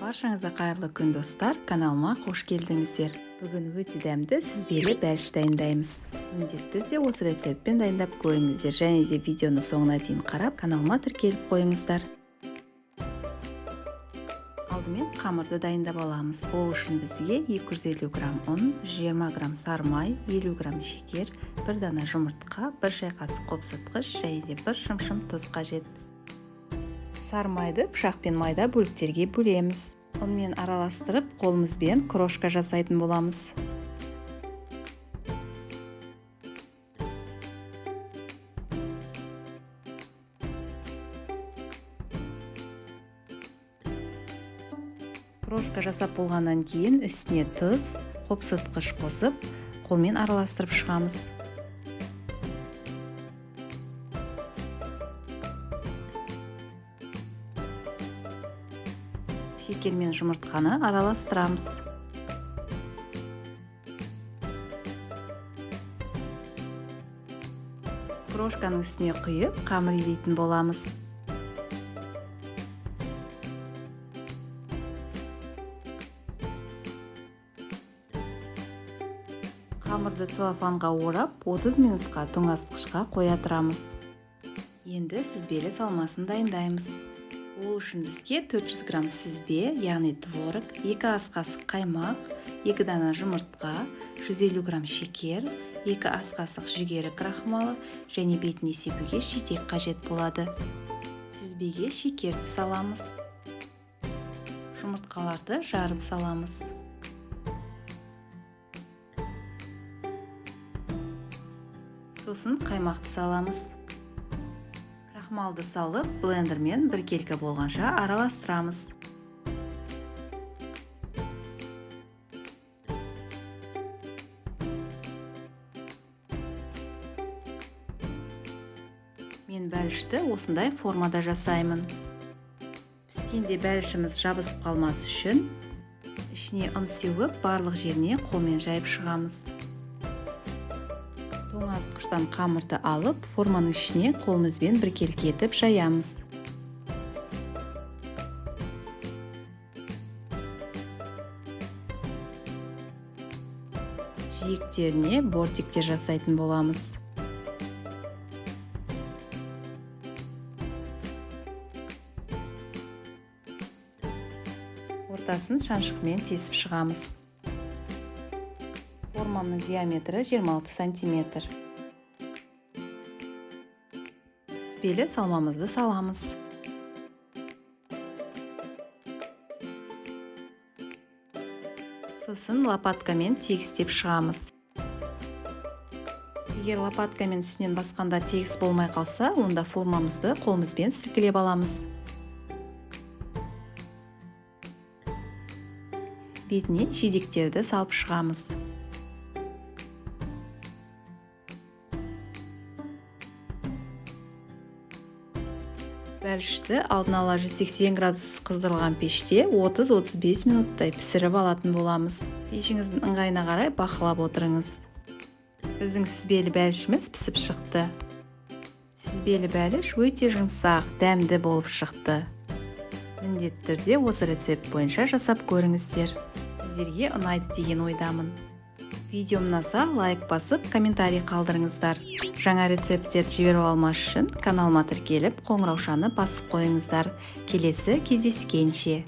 Баршаңызға қайырлы күн достар, каналыма қош келдіңіздер. Бүгін өте дәмді сүзбелі бәліш дайындаймыз. Міндетті түрде осы рецептпен дайындап көріңіздер және де видеоны соңына дейін қарап, каналыма тіркеліп қойыңыздар. Алдымен қамырды дайындап аламыз. Ол үшін бізге 250 грамм ұн, 20 грамм сары май, 50 грамм шекер, 1 дана жұмыртқа, 1 шай қасық қопсытқыш және де 1 шымшым тұз қажет. Сары майды пышақпен майда бөліктерге бөлеміз. Онымен араластырып, қолымызбен крошка жасайтын боламыз. Крошка жасап болғаннан кейін үстіне тұз, қопсытқыш қосып, қолмен араластырып шығамыз. Шекер мен жұмыртқаны араластырамыз. Крошканың үстіне құйып, қамыр илейтін боламыз. Қамырды целлофанға орап, 30 минутқа тоңазытқышқа қоя тұрамыз. Енді сүзбелі салмасын дайындаймыз. Ол үшін бізге 400 грамм сүзбе, яғни творог, 2 ас қасық қаймақ, 2 дана жұмыртқа, 150 грамм шекер, 2 ас қасық жүгері крахмалы және бетіне себуге шетек қажет болады. Сүзбеге шекерді саламыз. Жұмыртқаларды жарып саламыз. Сосын қаймақты саламыз. Крахмалды салып, блендермен бір келкі болғанша араластырамыз. Мен бәлішті осындай формада жасаймын. Піскенде бәлішіміз жабысып қалмас үшін ішіне ұн сеуіп, барлық жеріне қолмен жайып шығамыз. Тоңазытқыштан қамырды алып, форманың ішіне қолымызбен бір келкі етіп жаямыз. Жиектеріне бортиктер жасайтын боламыз. Ортасын шаншықмен тесіп шығамыз. Формамның диаметрі 26 сантиметр. Сүзбелі салмамызды саламыз. Сосын лопаткамен тегістеп шығамыз. Егер лопаткамен үстінен басқанда тегіс болмай қалса, онда формамызды қолымызбен сілкілеп аламыз. Бетіне жидектерді салып шығамыз. Бәлішті алдын ала 180 градус қыздырылған пеште 30-35 минуттай пісіріп алатын боламыз. Пешіңіздің ыңғайына қарай бақылап отырыңыз. Біздің сүзбелі бәлішіміз пісіп шықты. Сүзбелі бәліш өте жұмсақ, дәмді болып шықты. Міндетті түрде осы рецепт бойынша жасап көріңіздер. Сіздерге ұнайды деген ойдамын. Видеом ұнаса лайк басып, комментарий қалдырыңыздар. Жаңа рецепттерді жіберіп алмас үшін каналыма тіркеліп, қоңыраушаны басып қойыңыздар. Келесі кездескенше.